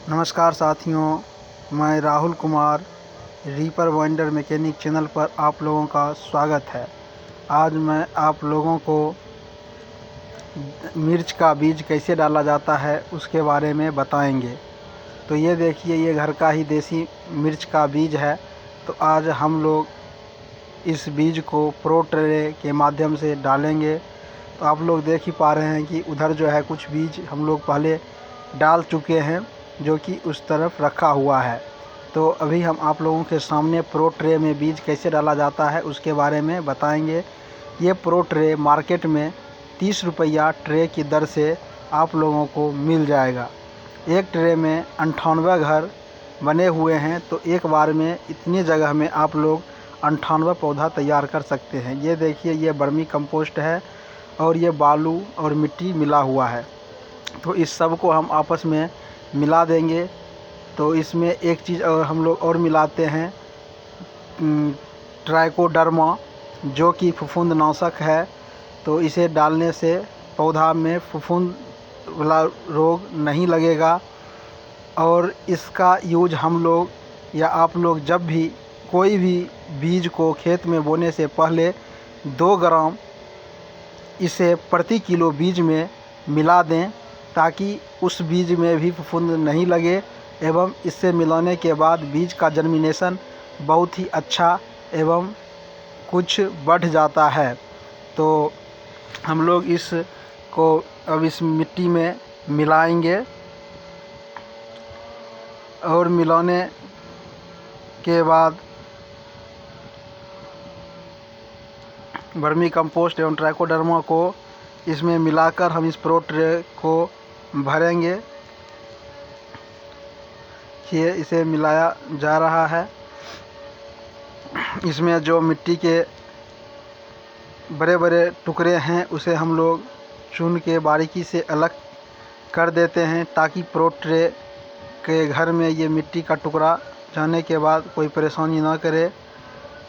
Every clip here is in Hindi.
नमस्कार साथियों, मैं Rahul Kumar reaper winder mechanic channel पर आप लोगों का स्वागत है। आज मैं आप लोगों को मिर्च का बीज कैसे डाला जाता है उसके बारे में बताएंगे। तो ये देखिए, ये घर का ही देसी मिर्च का बीज है। तो आज हम लोग इस बीज को प्रो ट्रे के माध्यम से डालेंगे। तो आप लोग देख ही पा रहे हैं कि उधर जो है कुछ बीज हम लोग पहले डाल चुके हैं, जो कि उस तरफ रखा हुआ है। तो अभी हम आप लोगों के सामने प्रो ट्रे में बीज कैसे डाला जाता है उसके बारे में बताएंगे। ये प्रो ट्रे मार्केट में 30 रुपया ट्रे की दर से आप लोगों को मिल जाएगा। एक ट्रे में 98 घर बने हुए हैं, तो एक बार में इतनी जगह में आप लोग 98 पौधा तैयार कर सकते हैं। ये देखिए, ये वर्मी कंपोस्ट है और ये बालू और मिट्टी मिला हुआ है। तो इस सब को हम आपस में मिला देंगे। तो इसमें एक चीज़ और हम लोग और मिलाते हैं, ट्राइकोडर्मा, जो कि फफूंदनाशक है। तो इसे डालने से पौधा में फफूंद वाला रोग नहीं लगेगा। और इसका यूज हम लोग या आप लोग जब भी कोई भी बीज को खेत में बोने से पहले 2 ग्राम इसे प्रति किलो बीज में मिला दें, ताकि उस बीज में भी फफूंद नहीं लगे। एवं इससे मिलाने के बाद बीज का जर्मिनेशन बहुत ही अच्छा एवं कुछ बढ़ जाता है। तो हम लोग इसको अब इस मिट्टी में मिलाएंगे और मिलाने के बाद वर्मी कंपोस्ट एवं ट्राइकोडर्मा को इसमें मिलाकर हम इस प्रो ट्रे को भरेंगे। ये इसे मिलाया जा रहा है। इसमें जो मिट्टी के बड़े बड़े टुकड़े हैं उसे हम लोग चुन के बारीकी से अलग कर देते हैं, ताकि प्रो ट्रे के घर में ये मिट्टी का टुकड़ा जाने के बाद कोई परेशानी ना करे।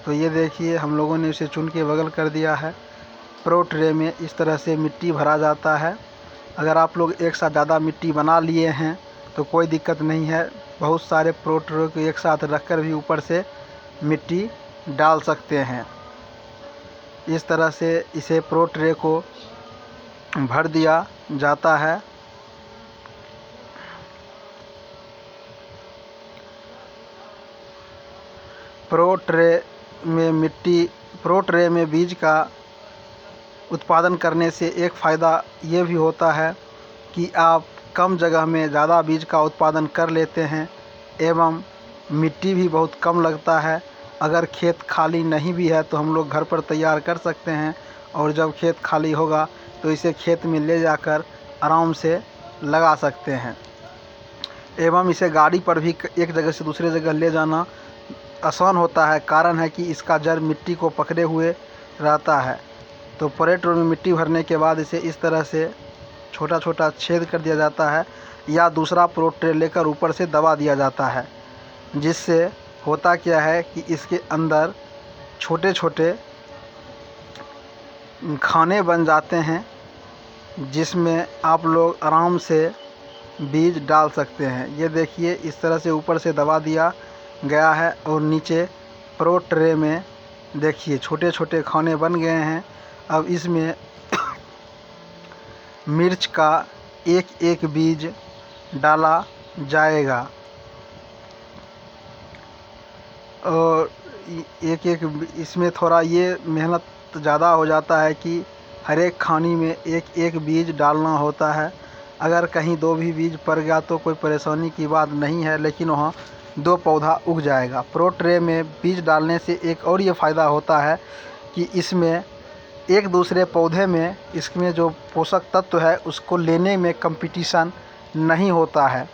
तो ये देखिए, हम लोगों ने इसे चुन के बगल कर दिया है। प्रो ट्रे में इस तरह से मिट्टी भरा जाता है। अगर आप लोग एक साथ ज़्यादा मिट्टी बना लिए हैं तो कोई दिक्कत नहीं है, बहुत सारे प्रो ट्रे को एक साथ रखकर भी ऊपर से मिट्टी डाल सकते हैं। इस तरह से इसे प्रो ट्रे को भर दिया जाता है। प्रो ट्रे में बीज का उत्पादन करने से एक फ़ायदा ये भी होता है कि आप कम जगह में ज़्यादा बीज का उत्पादन कर लेते हैं एवं मिट्टी भी बहुत कम लगता है। अगर खेत खाली नहीं भी है तो हम लोग घर पर तैयार कर सकते हैं, और जब खेत खाली होगा तो इसे खेत में ले जाकर आराम से लगा सकते हैं। एवं इसे गाड़ी पर भी एक जगह से दूसरे जगह ले जाना आसान होता है, कारण है कि इसका जड़ मिट्टी को पकड़े हुए रहता है। तो प्रो ट्रे में मिट्टी भरने के बाद इसे इस तरह से छोटा छोटा छेद कर दिया जाता है, या दूसरा प्रो ट्रे लेकर ऊपर से दबा दिया जाता है। जिससे होता क्या है कि इसके अंदर छोटे छोटे खाने बन जाते हैं, जिसमें आप लोग आराम से बीज डाल सकते हैं। ये देखिए, इस तरह से ऊपर से दबा दिया गया है और नीचे प्रो ट्रे में देखिए छोटे छोटे खाने बन गए हैं। अब इसमें मिर्च का एक एक बीज डाला जाएगा, और एक एक इसमें थोड़ा ये मेहनत ज़्यादा हो जाता है कि हर एक खानी में एक एक बीज डालना होता है। अगर कहीं 2 भी बीज पड़ गया तो कोई परेशानी की बात नहीं है, लेकिन वहाँ 2 पौधा उग जाएगा। प्रो ट्रे में बीज डालने से एक और ये फ़ायदा होता है कि इसमें एक दूसरे पौधे में इसमें जो पोषक तत्व है उसको लेने में कंपटीशन नहीं होता है,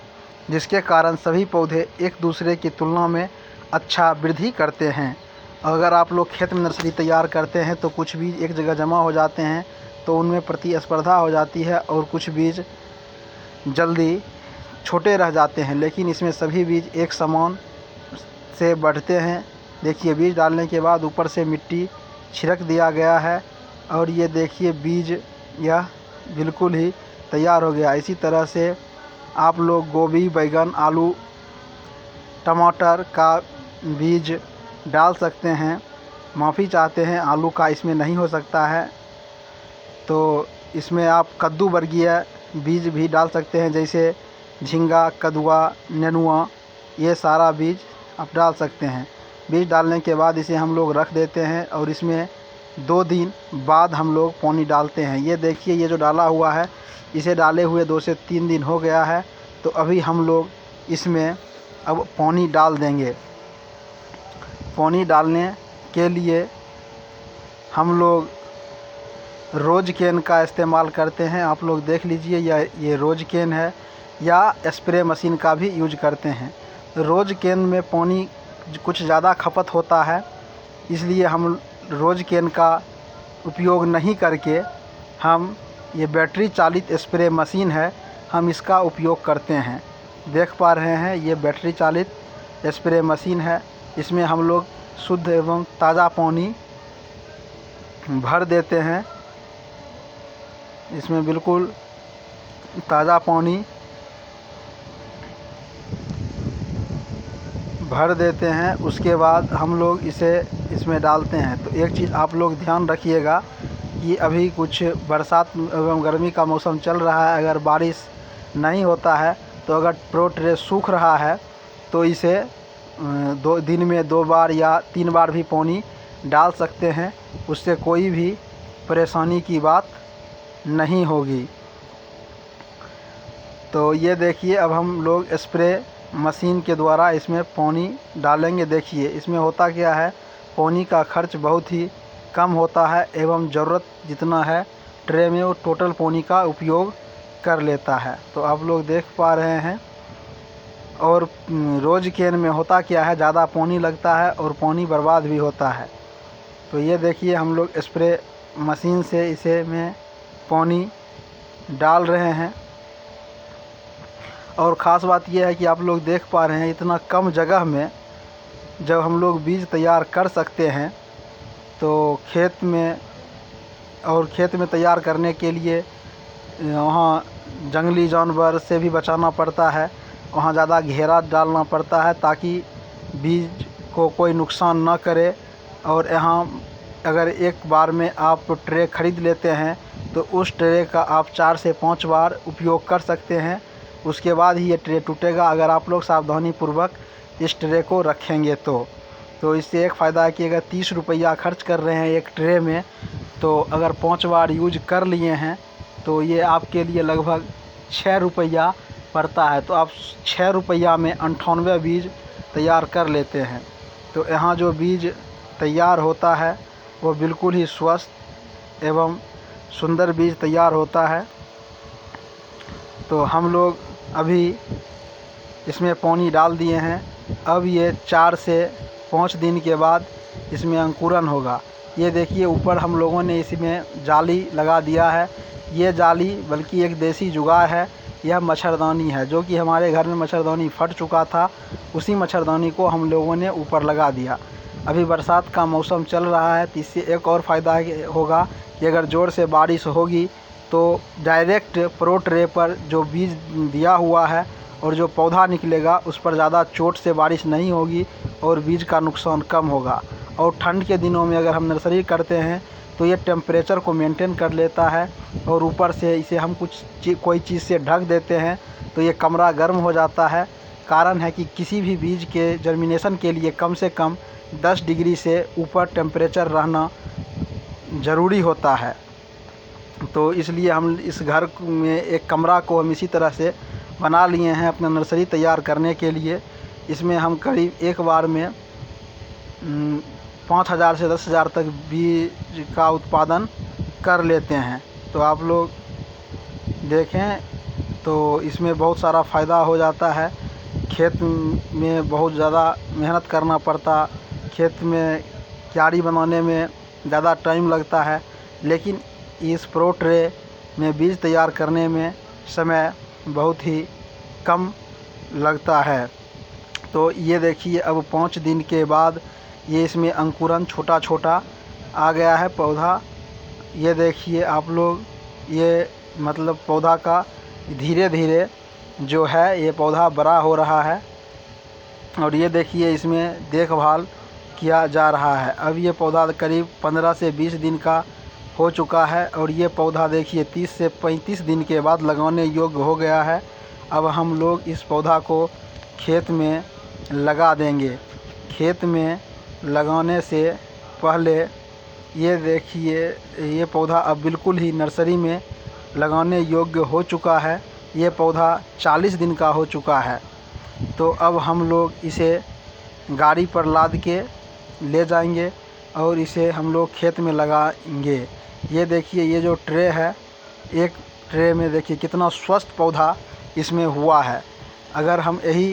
जिसके कारण सभी पौधे एक दूसरे की तुलना में अच्छा वृद्धि करते हैं। अगर आप लोग खेत में नर्सरी तैयार करते हैं तो कुछ बीज एक जगह जमा हो जाते हैं, तो उनमें प्रतिस्पर्धा हो जाती है और कुछ बीज जल्दी छोटे रह जाते हैं। लेकिन इसमें सभी बीज एक समान से बढ़ते हैं। देखिए, बीज डालने के बाद ऊपर से मिट्टी छिड़क दिया गया है, और ये देखिए बीज यह बिल्कुल ही तैयार हो गया। इसी तरह से आप लोग गोभी, बैगन, आलू, टमाटर का बीज डाल सकते हैं। माफ़ी चाहते हैं, आलू का इसमें नहीं हो सकता है। तो इसमें आप कद्दू वर्गीय बीज भी डाल सकते हैं, जैसे झींगा, कदुआ, नेनुआ, ये सारा बीज आप डाल सकते हैं। बीज डालने के बाद इसे हम लोग रख देते हैं और इसमें 2 दिन बाद हम लोग पानी डालते हैं। ये देखिए, ये जो डाला हुआ है, इसे डाले हुए 2 से 3 दिन हो गया है। तो अभी हम लोग इसमें अब पानी डाल देंगे। पानी डालने के लिए हम लोग रोज कैन का इस्तेमाल करते हैं। आप लोग देख लीजिए, ये रोज कैन है, या स्प्रे मशीन का भी यूज करते हैं। रोज कैन में पानी कुछ ज़्यादा खपत होता है, इसलिए हम रोज कैन का उपयोग नहीं करके हम ये बैटरी चालित स्प्रे मशीन है, हम इसका उपयोग करते हैं। देख पा रहे हैं, ये बैटरी चालित स्प्रे मशीन है। इसमें हम लोग शुद्ध एवं ताज़ा पानी भर देते हैं। इसमें बिल्कुल ताज़ा पानी भर देते हैं। उसके बाद हम लोग इसे इसमें डालते हैं। तो एक चीज़ आप लोग ध्यान रखिएगा कि अभी कुछ बरसात एवं गर्मी का मौसम चल रहा है। अगर बारिश नहीं होता है, तो अगर प्रो ट्रे सूख रहा है, तो इसे 2 दिन में 2 बार या 3 बार भी पानी डाल सकते हैं। उससे कोई भी परेशानी की बात नहीं होगी। तो ये देखिए, अब हम लोग स्प्रे मशीन के द्वारा इसमें पानी डालेंगे। देखिए, इसमें होता क्या है, पानी का खर्च बहुत ही कम होता है एवं ज़रूरत जितना है ट्रे में, वो टोटल पानी का उपयोग कर लेता है। तो आप लोग देख पा रहे हैं। और रोज कैन में होता क्या है, ज़्यादा पानी लगता है और पानी बर्बाद भी होता है। तो ये देखिए, हम लोग स्प्रे मशीन से इसे में पानी डाल रहे हैं। और ख़ास बात यह है कि आप लोग देख पा रहे हैं, इतना कम जगह में जब हम लोग बीज तैयार कर सकते हैं, तो खेत में तैयार करने के लिए वहाँ जंगली जानवर से भी बचाना पड़ता है। वहाँ ज़्यादा घेरा डालना पड़ता है ताकि बीज को कोई नुकसान ना करे। और यहाँ अगर एक बार में आप ट्रे ख़रीद लेते हैं, तो उस ट्रे का आप 4 से 5 बार उपयोग कर सकते हैं। उसके बाद ही ये ट्रे टूटेगा, अगर आप लोग सावधानीपूर्वक इस ट्रे को रखेंगे तो इससे एक फ़ायदा है कि अगर 30 रुपया खर्च कर रहे हैं एक ट्रे में, तो अगर 5 बार यूज कर लिए हैं, तो ये आपके लिए लगभग 6 रुपया पड़ता है। तो आप 6 रुपया में 98 बीज तैयार कर लेते हैं। तो यहाँ जो बीज तैयार होता है, वो बिल्कुल ही स्वस्थ एवं सुंदर बीज तैयार होता है। तो हम लोग अभी इसमें पानी डाल दिए हैं। अब ये 4 से 5 दिन के बाद इसमें अंकुरन होगा। ये देखिए, ऊपर हम लोगों ने इसमें जाली लगा दिया है। ये जाली बल्कि एक देसी जुगाड़ है। यह मच्छरदानी है, जो कि हमारे घर में मच्छरदानी फट चुका था, उसी मच्छरदानी को हम लोगों ने ऊपर लगा दिया। अभी बरसात का मौसम चल रहा है, तो इससे एक और फ़ायदा होगा कि अगर ज़ोर से बारिश होगी, तो डायरेक्ट प्रो ट्रे पर जो बीज दिया हुआ है और जो पौधा निकलेगा, उस पर ज़्यादा चोट से बारिश नहीं होगी और बीज का नुकसान कम होगा। और ठंड के दिनों में अगर हम नर्सरी करते हैं, तो ये टेम्परेचर को मेंटेन कर लेता है। और ऊपर से इसे हम कोई चीज़ से ढक देते हैं, तो ये कमरा गर्म हो जाता है। कारण है कि किसी भी बीज के जर्मिनेशन के लिए कम से कम 10 डिग्री से ऊपर टेम्परेचर रहना ज़रूरी होता है। तो इसलिए हम इस घर में एक कमरा को हम इसी तरह से बना लिए हैं अपना नर्सरी तैयार करने के लिए। इसमें हम करीब एक बार में 5000 से 10,000 तक बीज का उत्पादन कर लेते हैं। तो आप लोग देखें, तो इसमें बहुत सारा फ़ायदा हो जाता है। खेत में बहुत ज़्यादा मेहनत करना पड़ता, खेत में क्यारी बनाने में ज़्यादा टाइम लगता है, लेकिन इस प्रो ट्रे में बीज तैयार करने में समय बहुत ही कम लगता है। तो ये देखिए, अब 5 दिन के बाद ये इसमें अंकुरन छोटा छोटा आ गया है पौधा। ये देखिए आप लोग, ये मतलब पौधा का धीरे धीरे जो है ये पौधा बड़ा हो रहा है और ये देखिए इसमें देखभाल किया जा रहा है। अब ये पौधा करीब 15 से 20 दिन का हो चुका है और ये पौधा देखिए 30 से 35 दिन के बाद लगाने योग्य हो गया है। अब हम लोग इस पौधा को खेत में लगा देंगे। खेत में लगाने से पहले ये देखिए ये पौधा अब बिल्कुल ही नर्सरी में लगाने योग्य हो चुका है। ये पौधा 40 दिन का हो चुका है। तो अब हम लोग इसे गाड़ी पर लाद के ले जाएंगे और इसे हम लोग खेत में लगाएंगे। ये देखिए ये जो ट्रे है, एक ट्रे में देखिए कितना स्वस्थ पौधा इसमें हुआ है। अगर हम यही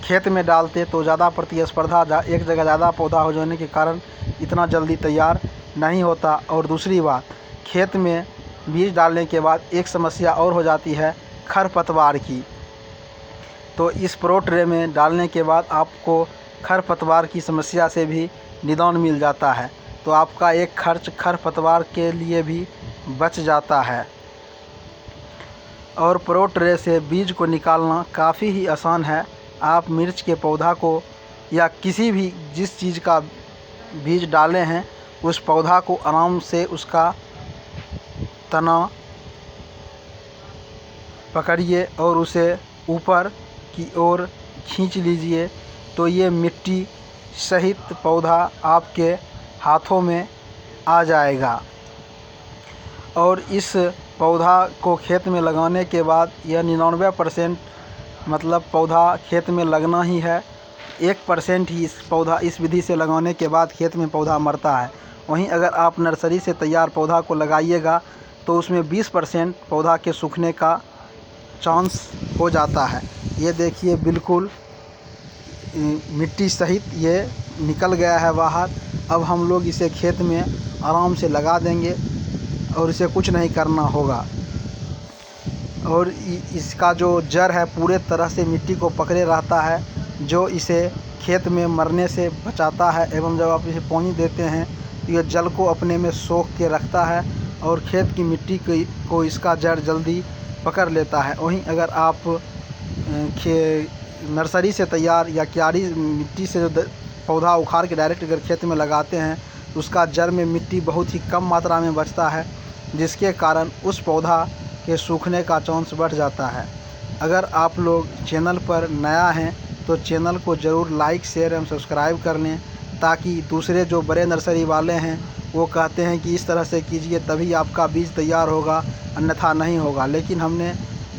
खेत में डालते तो ज़्यादा प्रतिस्पर्धा एक जगह ज़्यादा पौधा हो जाने के कारण इतना जल्दी तैयार नहीं होता। और दूसरी बात, खेत में बीज डालने के बाद एक समस्या और हो जाती है खरपतवार की। तो इस प्रो ट्रे में डालने के बाद आपको खरपतवार की समस्या से भी निदान मिल जाता है। तो आपका एक खर्च खरपतवार के लिए भी बच जाता है। और प्रो ट्रे से बीज को निकालना काफ़ी ही आसान है। आप मिर्च के पौधा को या किसी भी जिस चीज़ का बीज डाले हैं उस पौधा को आराम से उसका तना पकड़िए और उसे ऊपर की ओर खींच लीजिए तो ये मिट्टी सहित पौधा आपके हाथों में आ जाएगा। और इस पौधा को खेत में लगाने के बाद यह 99% मतलब पौधा खेत में लगना ही है। 1% ही इस विधि से लगाने के बाद खेत में पौधा मरता है। वहीं अगर आप नर्सरी से तैयार पौधा को लगाइएगा तो उसमें 20% पौधा के सूखने का चांस हो जाता है। ये देखिए बिल्कुल मिट्टी सहित ये निकल गया है बाहर। अब हम लोग इसे खेत में आराम से लगा देंगे और इसे कुछ नहीं करना होगा। और इसका जो जड़ है पूरे तरह से मिट्टी को पकड़े रहता है, जो इसे खेत में मरने से बचाता है। एवं जब आप इसे पानी देते हैं तो यह जल को अपने में सोख के रखता है और खेत की मिट्टी को इसका जड़ जल्दी पकड़ लेता है। वहीं अगर आप नर्सरी से तैयार या क्यारी मिट्टी से जो पौधा उखाड़ के डायरेक्ट अगर खेत में लगाते हैं तो उसका जड़ में मिट्टी बहुत ही कम मात्रा में बचता है, जिसके कारण उस पौधा के सूखने का चांस बढ़ जाता है। अगर आप लोग चैनल पर नया हैं तो चैनल को ज़रूर लाइक शेयर एवं सब्सक्राइब कर लें, ताकि दूसरे जो बड़े नर्सरी वाले हैं वो कहते हैं कि इस तरह से कीजिए तभी आपका बीज तैयार होगा, अन्यथा नहीं होगा। लेकिन हमने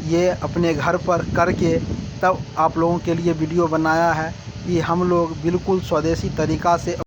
ये अपने घर पर करके तब आप लोगों के लिए वीडियो बनाया है कि हम लोग बिल्कुल स्वदेशी तरीक़ा से